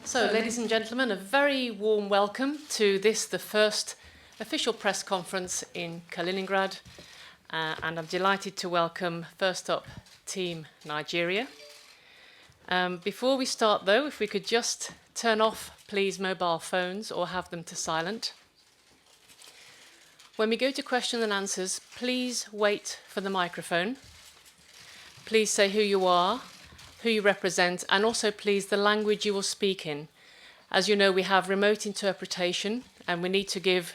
So, ladies and gentlemen, a very warm welcome to this, the first official press conference in Kaliningrad. And I'm delighted to welcome, first up, Team Nigeria. Before we start, though, if we could just turn off, please, mobile phones or have them to silent. When we go to question and answers, please wait for the microphone. Please say who you are, who you represent, and also, please, the language you will speak in. As you know, we have remote interpretation, and we need to give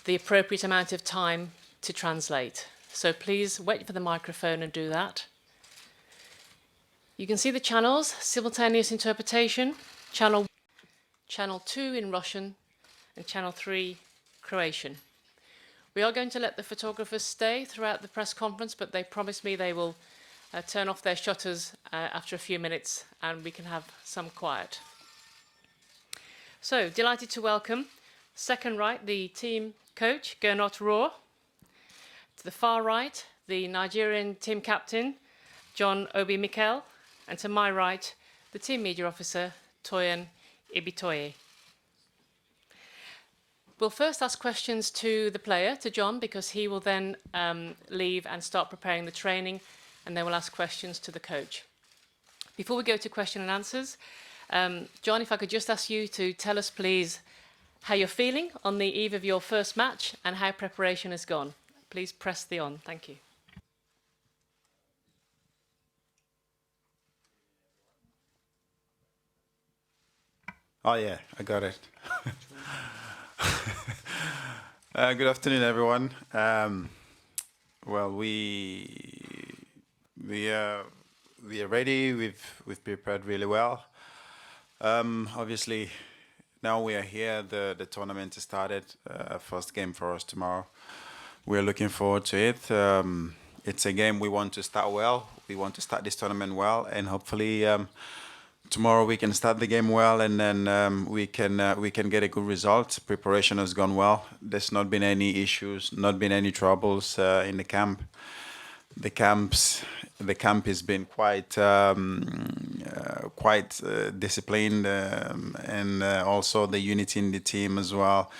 the appropriate amount of time to translate. So please wait for the microphone and do that. You can see the channels: simultaneous interpretation, channel 2 in Russian, and channel 3 Croatian. We are going to let the photographers stay throughout the press conference, but they promised me they will turn off their shutters after a few minutes and we can have some quiet. So, delighted to welcome, second right, the team coach, Gernot Rohr. To the far right, the Nigerian team captain, John Obi Mikel. And to my right, the team media officer, Toyin Ibitoye. We'll first ask questions to the player, to John, because he will then leave and start preparing the training, and then we'll ask questions to the coach. Before we go to question and answers, John, if I could just ask you to tell us, please, how you're feeling on the eve of your first match and how preparation has gone. Please press the on. Thank you. Oh yeah, I got it. Good afternoon, everyone. Well, we are ready. We've prepared really well. Obviously, now we are here. The tournament has started. First game for us tomorrow. We're looking forward to it. It's a game we want to start well. We want to start this tournament well, and hopefully tomorrow we can start the game well, and then we can get a good result. Preparation has gone well. There's not been any issues, not been any troubles in the camp. The camp has been quite disciplined, and also the unity in the team as well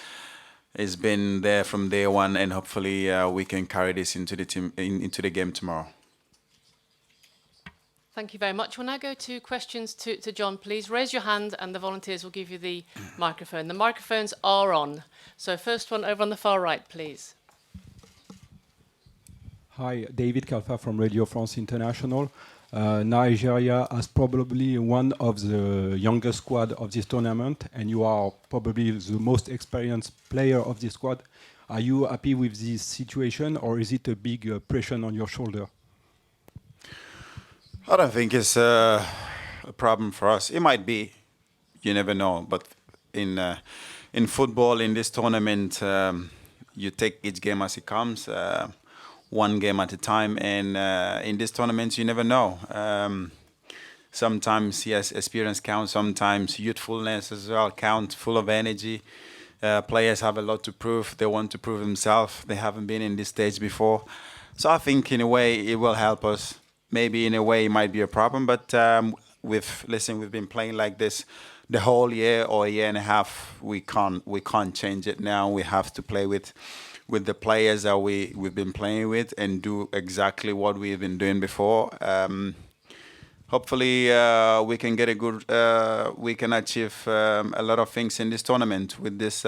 has been there from day one, and hopefully we can carry this into the team into the game tomorrow. Thank you very much. We'll now go to questions to John. Please raise your hand and the volunteers will give you the microphone. The microphones are on. So first one over on the far right, please. Hi, David Kalfa from Radio France International. Nigeria has probably one of the youngest squad of this tournament, and you are probably the most experienced player of this squad. Are you happy with this situation, or is it a big pressure on your shoulder? I don't think it's a problem for us. It might be, you never know. But in football, in this tournament, you take each game as it comes, one game at a time. And in this tournament, you never know. Sometimes, yes, experience counts. Sometimes youthfulness as well counts, full of energy. Players have a lot to prove. They want to prove themselves. They haven't been in this stage before. So I think in a way it will help us. Maybe in a way it might be a problem, but we've been playing like this the whole year or a year and a half. We can't change it now. We have to play with the players that we've been playing with and do exactly what we've been doing before. Hopefully we can get we can achieve a lot of things in this tournament with this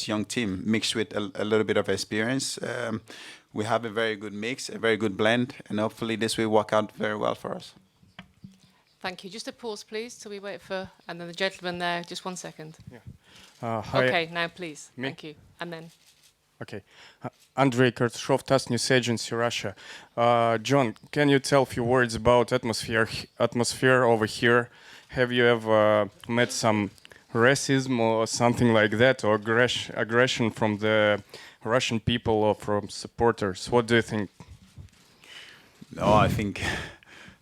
young team mixed with a little bit of experience. We have a very good mix, a very good blend, and hopefully this will work out very well for us. Thank you. Just a pause, please, till we wait for, and then the gentleman there, just 1 second. Yeah. Hi. Okay, now please. Me? Thank you. And then. Okay. Andrei Kartashov, TASS News Agency, Russia. John, can you tell a few words about atmosphere over here? Have you ever met some racism or something like that, or aggression from the Russian people or from supporters? What do you think? No, I think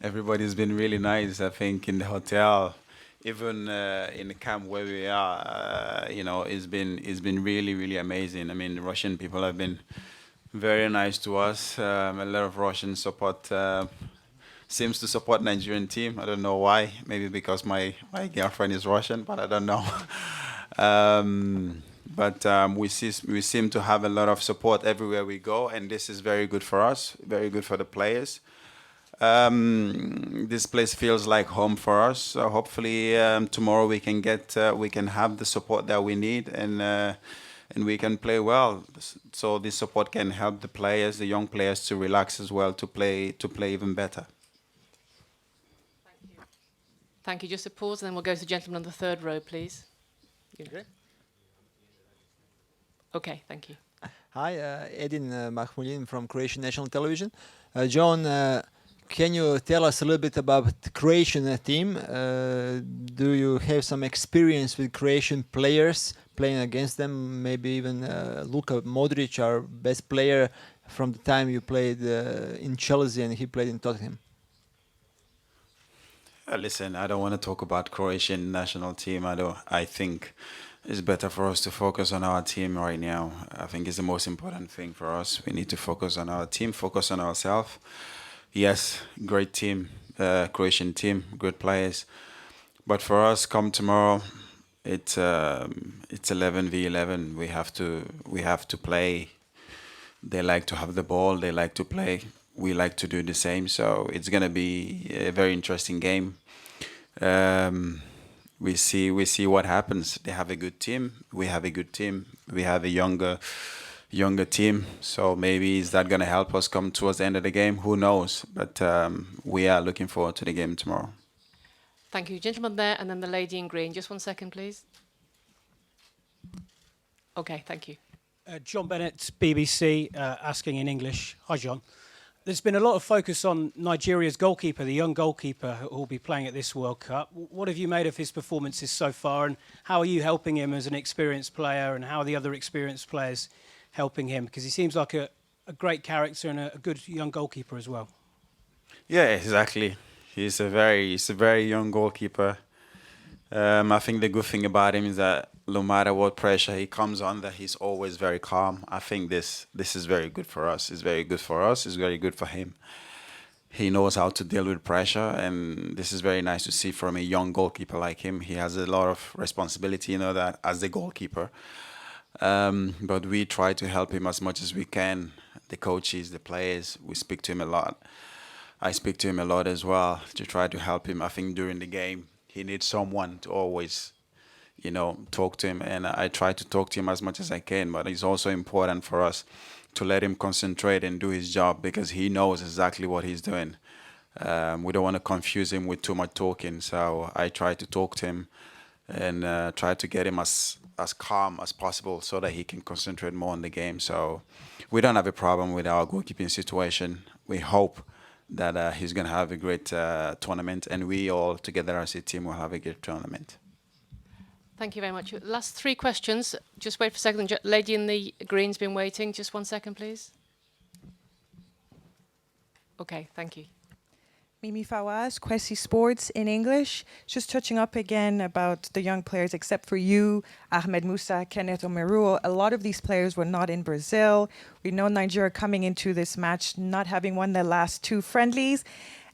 everybody's been really nice. I think in the hotel, even in the camp where we are, it's been really, really amazing. I mean, the Russian people have been very nice to us. A lot of Russians support seems to support Nigerian team. I don't know why. Maybe because my girlfriend is Russian, but I don't know. But we seem to have a lot of support everywhere we go, and this is very good for us, very good for the players. This place feels like home for us. So hopefully tomorrow we can have the support that we need, and we can play well. So this support can help the players, the young players, to relax as well, to play even better. Thank you. Just a pause, and then we'll go to the gentleman on the third row, please. Okay. Okay, thank you. Hi, Edin Mahmudin from Croatian National Television. John, can you tell us a little bit about the Croatian team? Do you have some experience with Croatian players playing against them? Maybe even Luka Modric, our best player from the time you played in Chelsea and he played in Tottenham. Listen, I don't want to talk about Croatian national team. I think it's better for us to focus on our team right now. I think it's the most important thing for us. We need to focus on our team, focus on ourselves. Yes, great team, Croatian team, good players. But for us, come tomorrow, it's 11v11. We have to play. They like to have the ball. They like to play. We like to do the same. So it's gonna be a very interesting game. We see what happens. They have a good team. We have a good team. We have a younger team. So maybe is that gonna help us come towards the end of the game? Who knows? But we are looking forward to the game tomorrow. Thank you. Gentleman there, and then the lady in green. Just 1 second, please. Okay, thank you. John Bennett, BBC, asking in English. Hi, John. There's been a lot of focus on Nigeria's goalkeeper, the young goalkeeper who will be playing at this World Cup. What have you made of his performances so far, and how are you helping him as an experienced player, and how are the other experienced players helping him? Because he seems like a great character and a good young goalkeeper as well. Yeah, exactly. He's a very young goalkeeper. I think the good thing about him is that no matter what pressure he comes under, he's always very calm. I think this is very good for us. It's very good for us. It's very good for him. He knows how to deal with pressure, and this is very nice to see from a young goalkeeper like him. He has a lot of responsibility, that as the goalkeeper. But we try to help him as much as we can. The coaches, the players, we speak to him a lot. I speak to him a lot as well to try to help him. I think during the game, he needs someone to always, talk to him. And I try to talk to him as much as I can. But it's also important for us to let him concentrate and do his job because he knows exactly what he's doing. We don't want to confuse him with too much talking. So I try to talk to him and try to get him as calm as possible so that he can concentrate more on the game. So we don't have a problem with our goalkeeping situation. We hope that he's going to have a great tournament, and we all together as a team will have a great tournament. Thank you very much. Last 3 questions. Just wait for a second. Lady in the green's been waiting. Just 1 second, please. Okay, thank you. Mimi Fawaz, Kwesi Sports in English. Just touching up again about the young players, except for you, Ahmed Musa, Kenneth Omeruo. A lot of these players were not in Brazil. We know Nigeria coming into this match not having won their last 2 friendlies.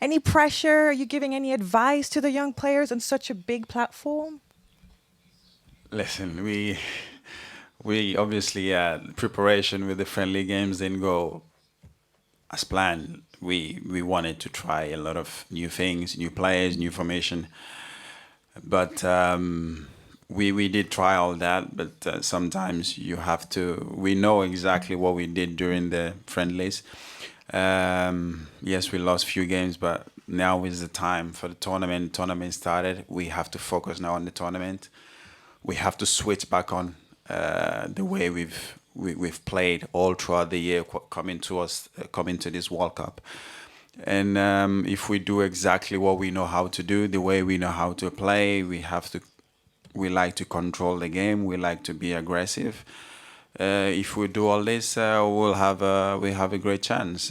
Any pressure? Are you giving any advice to the young players on such a big platform? Listen, we obviously preparation with the friendly games didn't go as planned. We wanted to try a lot of new things, new players, new formation. But we did try all that, but sometimes you have to... We know exactly what we did during the friendlies. Yes, we lost few games, but now is the time for the tournament. Tournament started. We have to focus now on the tournament. We have to switch back on the way we've played all throughout the year coming to this World Cup. And if we do exactly what we know how to do, the way we know how to play, we like to control the game, we like to be aggressive. If we do all this, we have a great chance.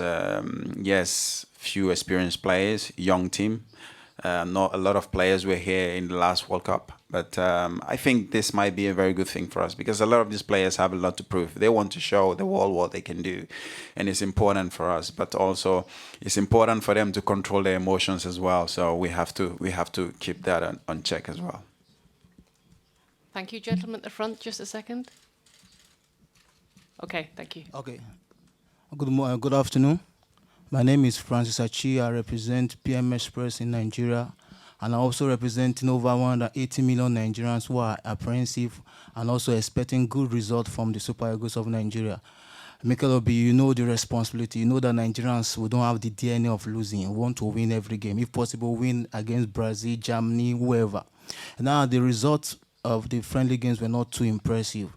Yes, few experienced players, young team. Not a lot of players were here in the last World Cup, but I think this might be a very good thing for us because a lot of these players have a lot to prove. They want to show the world what they can do, and it's important for us. But also, it's important for them to control their emotions as well. So we have to keep that on check as well. Thank you, gentleman at the front. Just a second. Okay, thank you. Okay. Good afternoon. My name is Francis Achi. I represent PM Express in Nigeria, and I also represent over 180 million Nigerians who are apprehensive and also expecting good results from the Super Eagles of Nigeria. Mikel Obi, you know the responsibility. You know that Nigerians, we don't have the DNA of losing. We want to win every game. If possible, win against Brazil, Germany, whoever. Now, the results of the friendly games were not too impressive.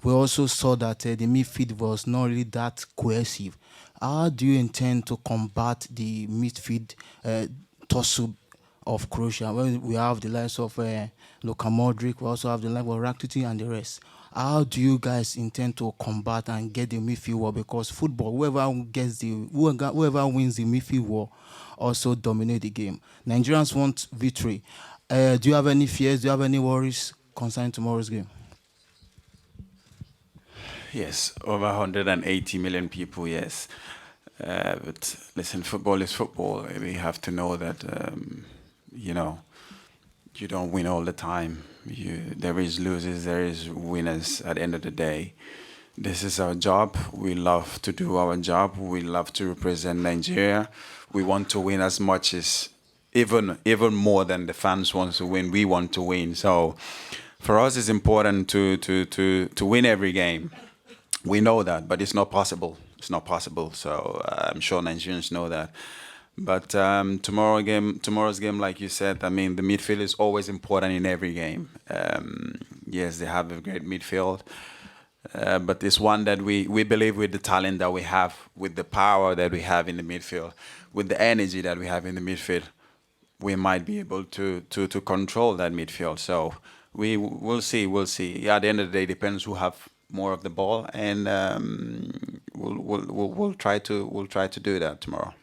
We also saw that the midfield was not really that cohesive. How do you intend to combat the midfield tussle of Croatia? Well, we have the likes of Luka Modric, we also have the likes of Rakitic and the rest. How do you guys intend to combat and get the midfield war? Because football, whoever wins the midfield war also dominate the game. Nigerians want victory. Do you have any fears? Do you have any worries concerning tomorrow's game? Yes, over 180 million people, yes. But listen, football is football. We have to know that, you don't win all the time. There is losers, there is winners at the end of the day. This is our job. We love to do our job. We love to represent Nigeria. We want to win as much as, even more than the fans want to win. We want to win. So for us, it's important to win every game. We know that, but it's not possible. It's not possible. So I'm sure Nigerians know that. But tomorrow's game, like you said, I mean, the midfield is always important in every game. Yes, they have a great midfield, but it's one that we believe with the talent that we have, with the power that we have in the midfield, with the energy that we have in the midfield, we might be able to control that midfield. So we'll see. Yeah, at the end of the day, it depends who have more of the ball, and we'll try to do that tomorrow.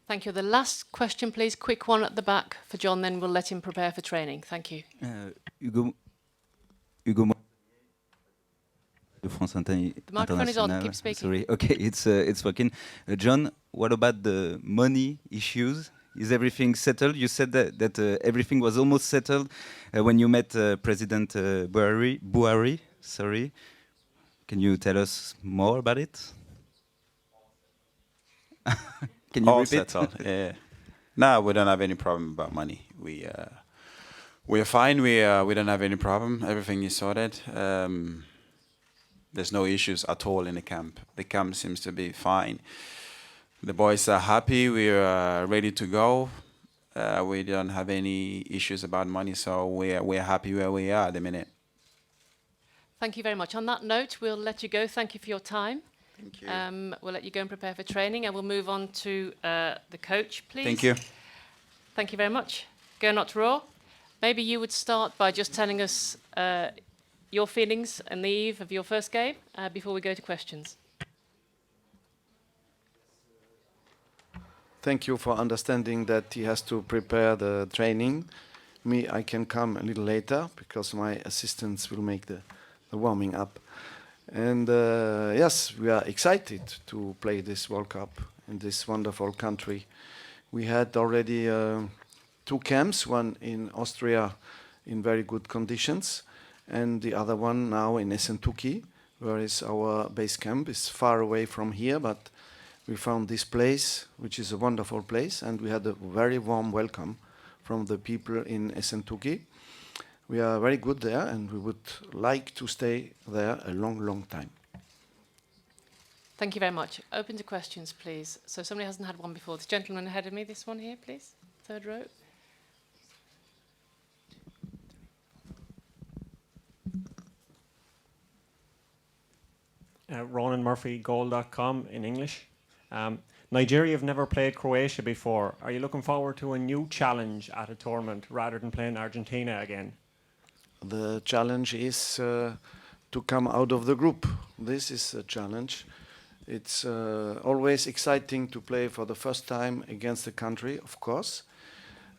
Thank you. The last question, please. Quick one at the back for John, then we'll let him prepare for training. Thank you. Hugo de France The microphone is on. Internationale. Keep speaking. Sorry. Okay, it's working. John, what about the money issues? Is everything settled? You said that everything was almost settled when you met President Buhari. Sorry. Can you tell us more about it? Can you All repeat? settled. Yeah. No, we don't have any problem about money. We're fine. We don't have any problem. Everything is sorted. There's no issues at all in the camp. The camp seems to be fine. The boys are happy. We are ready to go. We don't have any issues about money, so we're happy where we are at the minute. Thank you very much. On that note, we'll let you go. Thank you for your time. Thank you. We'll let you go and prepare for training, and we'll move on to the coach, please. Thank you. Thank you very much. Gernot Rohr, maybe you would start by just telling us your feelings on the eve of your first game before we go to questions. Thank you for understanding that he has to prepare the training. Me, I can come a little later because my assistants will make the warming up. And yes, we are excited to play this World Cup in this wonderful country. We had already 2 camps, one in Austria in very good conditions, and the other one now in Esentuki, where is our base camp. It's far away from here, but we found this place, which is a wonderful place, and we had a very warm welcome from the people in Esentuki. We are very good there, and we would like to stay there a long, long time. Thank you very much. Open to questions, please. So somebody hasn't had one before. This gentleman ahead of me, this one here, please. 3rd row. Ronan Murphy, goal.com in English. Nigeria have never played Croatia before. Are you looking forward to a new challenge at a tournament rather than playing Argentina again? The challenge is to come out of the group. This is a challenge. It's always exciting to play for the first time against the country, of course.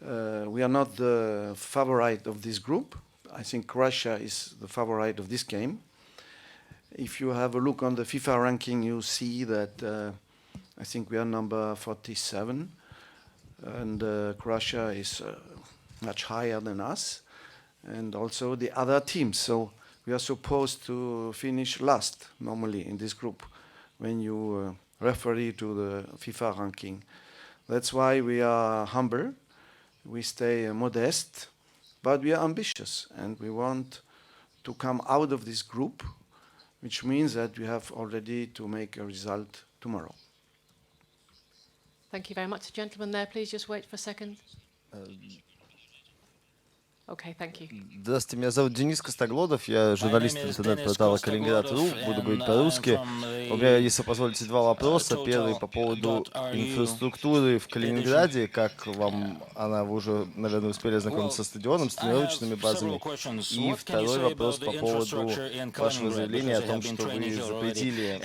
We are not the favorite of this group. I think Croatia is the favorite of this game. If you have a look on the FIFA ranking, you see that I think we are number 47, and Croatia is much higher than us, and also the other teams. So we are supposed to finish last normally in this group when you refer to the FIFA ranking. That's why we are humble, we stay modest, but we are ambitious, and we want to come out of this group, which means that we have already to make a result tomorrow. Thank you very much. Gentleman there, please just wait for a second. Okay, thank you. Здравствуйте, меня зовут Денис Костоглодов, я журналист интернет-портала Калининград.ру, буду говорить по-русски. У меня, если позволите, два вопроса. Первый по поводу инфраструктуры в Калининграде, как вам она, вы уже, наверное, успели ознакомиться со стадионом, с тренировочными базами. И второй вопрос по поводу вашего заявления о том, что вы запретили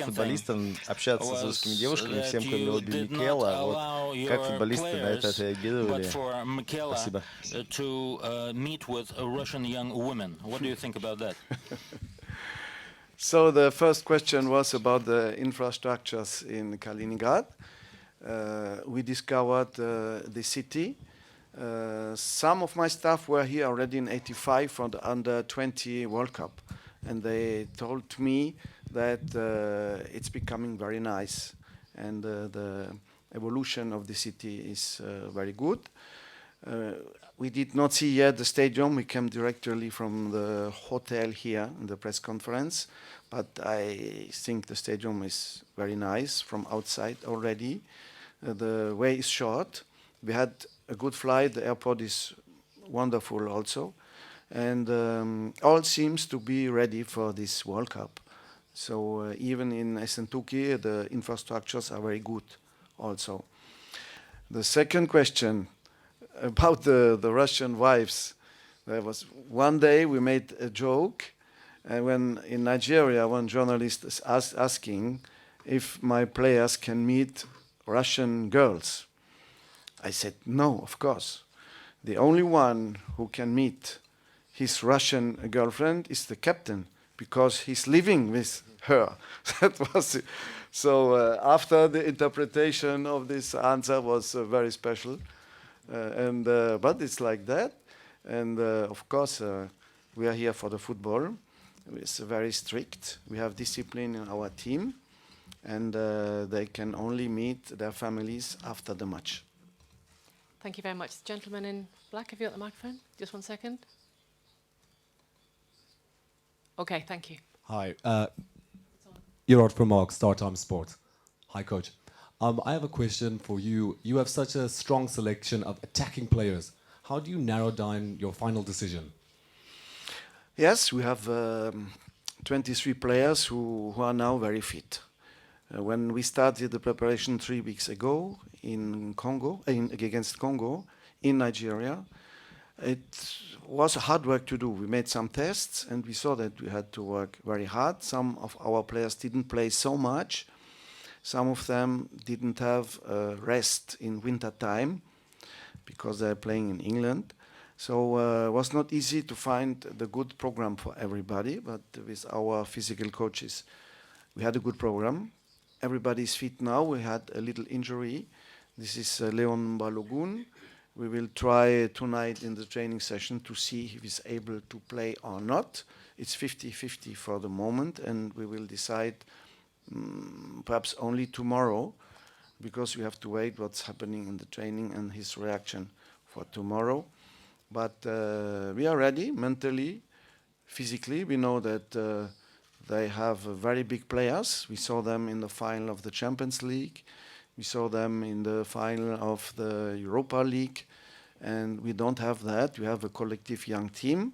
футболистам общаться с русскими девушками, всем, кроме обе Микела. Вот, как футболисты на это отреагировали? Спасибо. Meet with Russian young women. What do you think about that? So the first question was about the infrastructures in Kaliningrad. We discovered the city. Some of my staff were here already in '85 for the Under-20 World Cup, and they told me that it's becoming very nice, and the evolution of the city is very good. We did not see yet the stadium. We came directly from the hotel here in the press conference, but I think the stadium is very nice from outside already. The way is short. We had a good flight. The airport is wonderful also. And all seems to be ready for this World Cup. So even in Esentuki, the infrastructures are very good also. The second question, about the Russian wives. There was one day we made a joke, and when in Nigeria, one journalist is asking if my players can meet Russian girls. I said, no, of course. The only one who can meet his Russian girlfriend is the captain, because he's living with her. That was it. So after the interpretation of this answer was very special. But it's like that, and of course we are here for the football. It's very strict. We have discipline in our team, and they can only meet their families after the match. Thank you very much. Gentleman in black, have you got the microphone? Just 1 second. Okay, thank you. Hi, Gernot from Mark, Star Time Sport. Hi, Coach. I have a question for you. You have such a strong selection of attacking players. How do you narrow down your final decision? Yes, we have 23 players who are now very fit. When we started the preparation 3 weeks ago in Congo, against Congo, in Nigeria, it was hard work to do. We made some tests, and we saw that we had to work very hard. Some of our players didn't play so much. Some of them didn't have rest in winter time because they're playing in England. So it was not easy to find the good program for everybody, but with our physical coaches, we had a good program. Everybody is fit now. We had a little injury. This is Leon Balogun. We will try tonight in the training session to see if he's able to play or not. It's 50-50 for the moment, and we will decide perhaps only tomorrow, because we have to wait what's happening in the training and his reaction for tomorrow. But we are ready mentally, physically. We know that they have very big players. We saw them in the final of the Champions League. We saw them in the final of the Europa League. And we don't have that. We have a collective young team.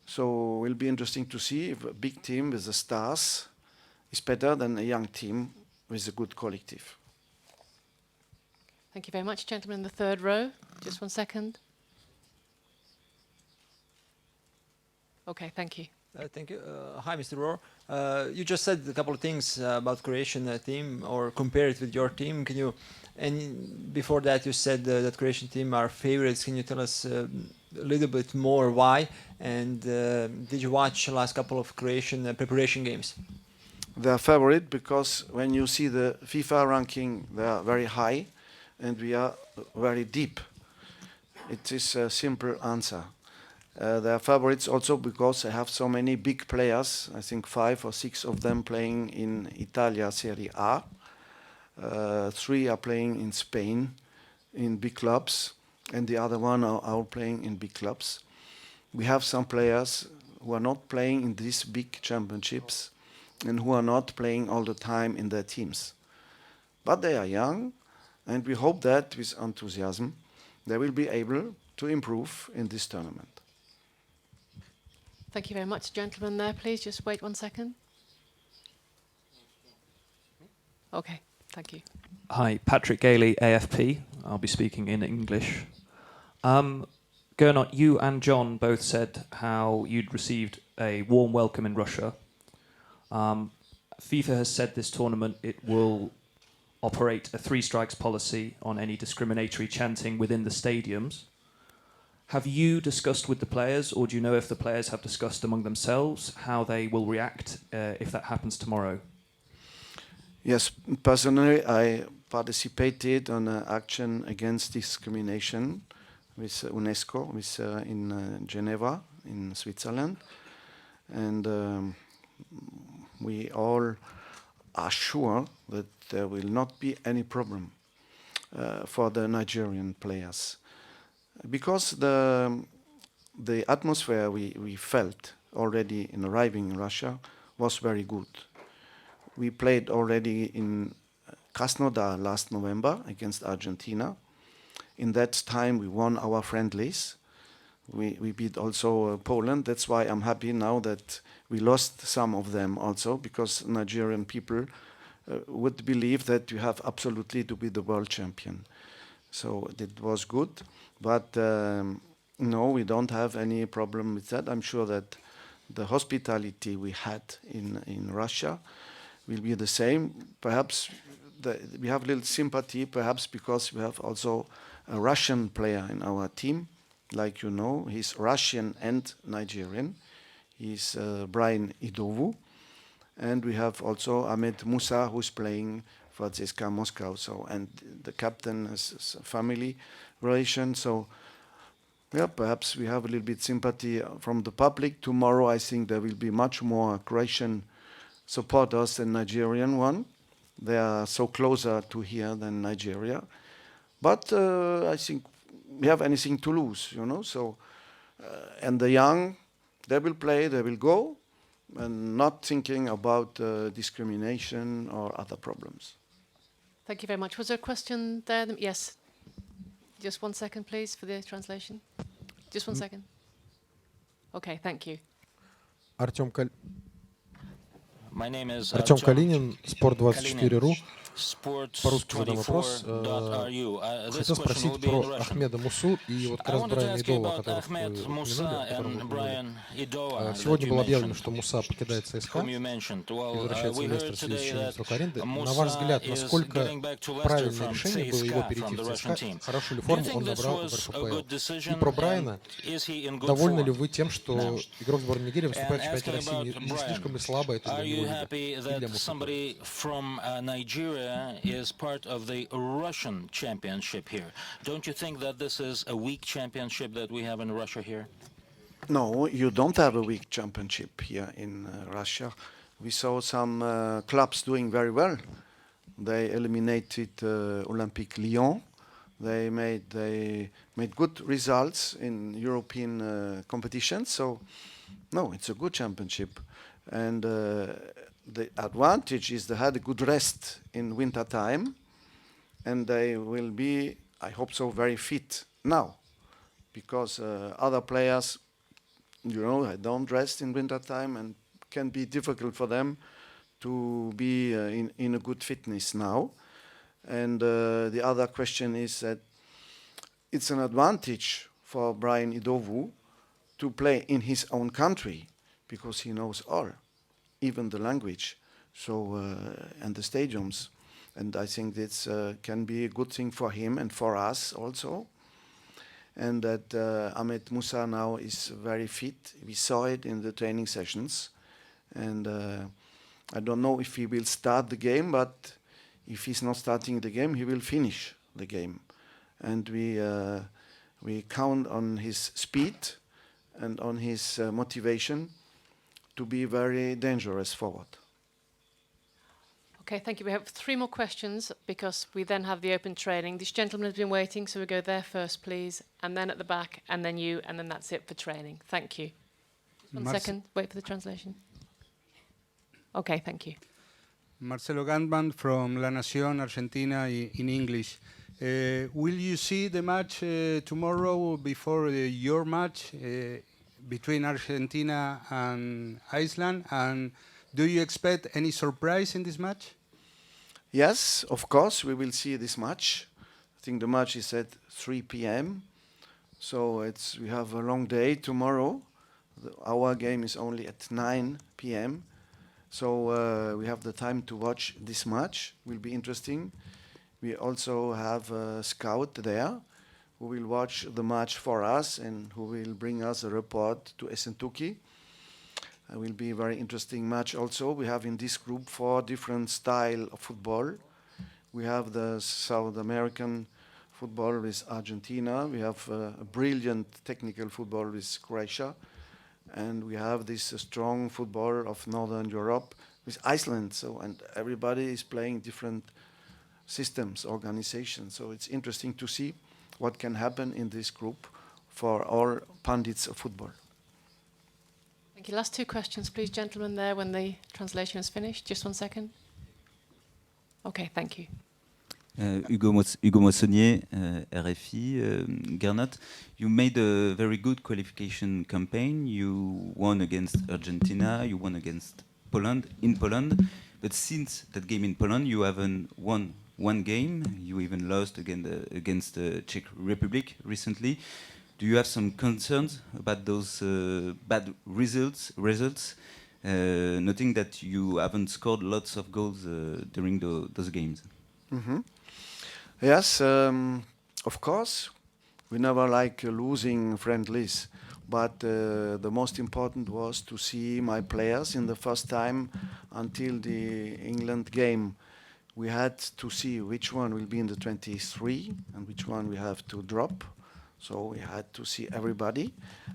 So it will be interesting to see if a big team with the stars is better than a young team with a good collective. Thank you very much. Gentleman in the third row. Just 1 second. Okay, thank you. Thank you. Hi, Mr. Rohr. You just said a couple of things about Croatian team or compare it with your team. Can you? And before that, you said that Croatian team are favorites. Can you tell us a little bit more why? And did you watch the last couple of Croatian preparation games? They are favorite because when you see the FIFA ranking, they are very high, and we are very deep. It is a simple answer. They are favorites also because they have so many big players. I think 5 or 6 of them playing in Italia Serie A. 3 are playing in Spain in big clubs, and the other one are all playing in big clubs. We have some players who are not playing in these big championships and who are not playing all the time in their teams. But they are young, and we hope that with enthusiasm they will be able to improve in this tournament. Thank you very much. Gentleman there, please just wait 1 second. Okay, thank you. Hi, Patrick Gailey, AFP. I'll be speaking in English. Gernot, you and John both said how you'd received a warm welcome in Russia. FIFA has said this tournament it will operate a 3 strikes policy on any discriminatory chanting within the stadiums. Have you discussed with the players, or do you know if the players have discussed among themselves how they will react if that happens tomorrow? Yes, personally, I participated on an action against discrimination with UNESCO in Geneva, in Switzerland. And we all are sure that there will not be any problem for the Nigerian players. Because the atmosphere we felt already in arriving in Russia was very good. We played already in Krasnodar last November against Argentina. In that time, we won our friendlies. We beat also Poland. That's why I'm happy now that we lost some of them also, because Nigerian people would believe that you have absolutely to be the world champion. So it was good. But no, we don't have any problem with that. I'm sure that the hospitality we had in Russia will be the same. Perhaps we have a little sympathy, perhaps because we have also a Russian player in our team. Like you know, he's Russian and Nigerian. He's Brian Idovu. And we have also Ahmed Musa, who's playing for CSKA Moscow. So, and the captain has a family relation. So, yeah, perhaps we have a little bit sympathy from the public. Tomorrow, I think there will be much more Croatian supporters than Nigerian one. They are so closer to here than Nigeria. But I think we have anything to lose, you know. So, and the young, they will play, they will go, and not thinking about discrimination or other problems. Thank you very much. Was there a question there? Yes. Just 1 second, please, for the translation. Just 1 second. Okay, thank you. Артем Калинин, Спорт24.ру. По-русски задам вопрос. Хотел спросить про Ахмеда Мусу и вот как раз Брайана Идова, которых вы упомянули. Сегодня было объявлено, что Муса покидает ЦСКА и возвращается в Лестер в связи с исчезновением срока аренды. На ваш взгляд, насколько правильное решение было его перейти в ЦСКА? Хорошую ли форму он набрал в РФПЛ? И про Брайана, довольны ли вы тем, что игрок сборной Нигерии выступает в чемпионате России? Не слишком ли слабо это для него и для Мусы? Is part of the Russian championship here. Don't you think that this is a weak championship that we have in Russia here? No, you don't have a weak championship here in Russia. We saw some clubs doing very well. They eliminated Olympique Lyon. They made good results in European competitions. So, no, it's a good championship. And the advantage is they had a good rest in winter time, and they will be, I hope so, very fit now, because other players, you know, they don't rest in winter time, and can be difficult for them to be in a good fitness now. And the other question is that it's an advantage for Brian Idovu to play in his own country, because he knows all, even the language, so and the stadiums. And I think this can be a good thing for him and for us also. And that Ahmed Musa now is very fit. We saw it in the training sessions. And I don't know if he will start the game, but if he's not starting the game, he will finish the game. And we count on his speed and on his motivation to be very dangerous forward. Okay, thank you. We have 3 more questions because we then have the open training. This gentleman has been waiting, so we go there first, please, and then at the back, and then you, and then that's it for training. Thank you. Just 1 second, wait for the translation. Okay, thank you. Marcelo Gantman from La Nación, Argentina, in English. Will you see the match tomorrow before your match between Argentina and Iceland? And do you expect any surprise in this match? Yes, of course, we will see this match. I think the match is at 3 p.m. So we have a long day tomorrow. Our game is only at 9 p.m. So we have the time to watch this match. Will be interesting. We also have a scout there who will watch the match for us and who will bring us a report to Esentuki. It will be a very interesting match also. We have in this group 4 different styles of football. We have the South American football with Argentina. We have a brilliant technical football with Croatia. And we have this strong football of Northern Europe with Iceland. And everybody is playing different systems, organizations. So it's interesting to see what can happen in this group for all pundits of football. Thank you. Last 2 questions, please, gentlemen, there when the translation is finished. Just 1 second. Okay, thank you. Hugo Moissonnier, RFI. Gernot, you made a very good qualification campaign. You won against Argentina, you won against Poland, in Poland. But since that game in Poland, you haven't won 1 game. You even lost against the Czech Republic recently. Do you have some concerns about those bad results, noting that you haven't scored lots of goals during those games? Mm-hmm. Yes, of course. We never like losing friendlies. But the most important was to see my players in the first time until the England game. We had to see which one will be in the 23 and which one we have to drop. So we had to see everybody.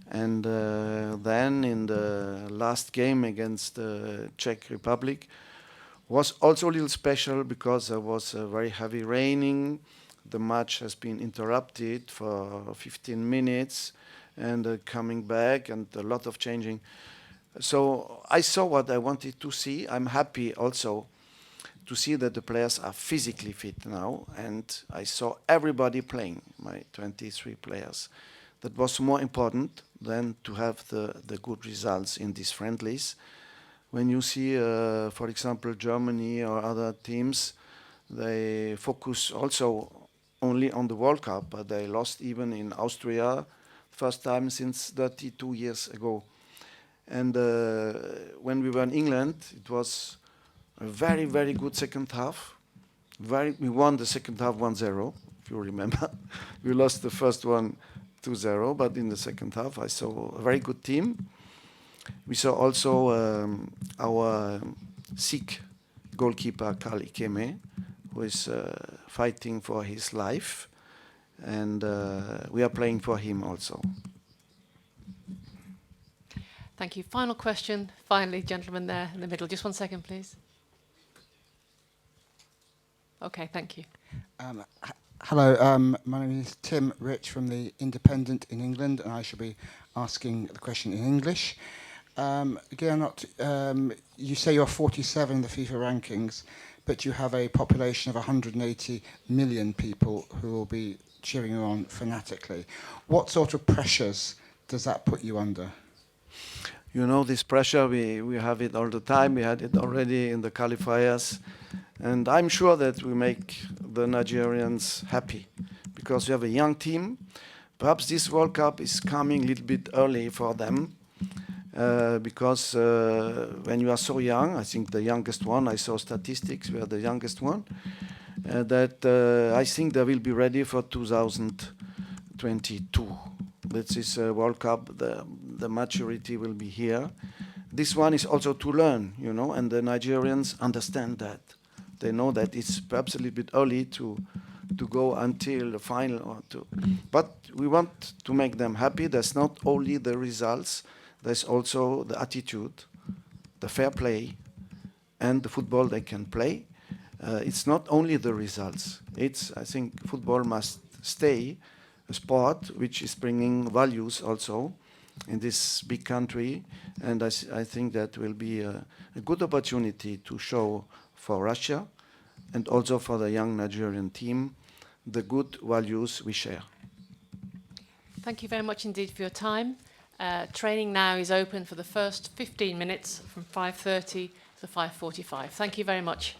And then in the last game against the Czech Republic was also a little special because there was a very heavy raining. The match has been interrupted for 15 minutes and coming back and a lot of changing. So I saw what I wanted to see. I'm happy also to see that the players are physically fit now, and I saw everybody playing, my 23 players. That was more important than to have the good results in these friendlies. When you see, for example, Germany or other teams, they focus also only on the World Cup, but they lost even in Austria, first time since 32 years ago. And when we were in England, it was a very, very good second half. We won the second half 1-0, if you remember. We lost the first one 2-0, but in the second half I saw a very good team. We saw also our Sikh goalkeeper, Kali Keme, who is fighting for his life. And we are playing for him also. Thank you. Final question. Finally, gentleman there in the middle. Just 1 second, please. Okay, thank you. Hello, my name is Tim Rich from The Independent in England, and I shall be asking the question in English. Gernot, you say you're 47 in the FIFA rankings, but you have a population of 180 million people who will be cheering you on fanatically. What sort of pressures does that put you under? You know, this pressure, we have it all the time. We had it already in the qualifiers. And I'm sure that we make the Nigerians happy because we have a young team. Perhaps this World Cup is coming a little bit early for them. because when you are so young, I think the youngest one, I saw statistics, we are the youngest one, that I think they will be ready for 2022. This is a World Cup, the maturity will be here. This one is also to learn, you know, and the Nigerians understand that. They know that it's perhaps a little bit early to go until the final or to, but we want to make them happy. There's not only the results, there's also the attitude, the fair play, and the football they can play. It's not only the results. It's, I think, football must stay a sport which is bringing values also in this big country, and I think that will be a good opportunity to show for Russia and also for the young Nigerian team the good values we share. Thank you very much indeed for your time. Training now is open for the first 15 minutes from 5:30 to 5:45. Thank you very much.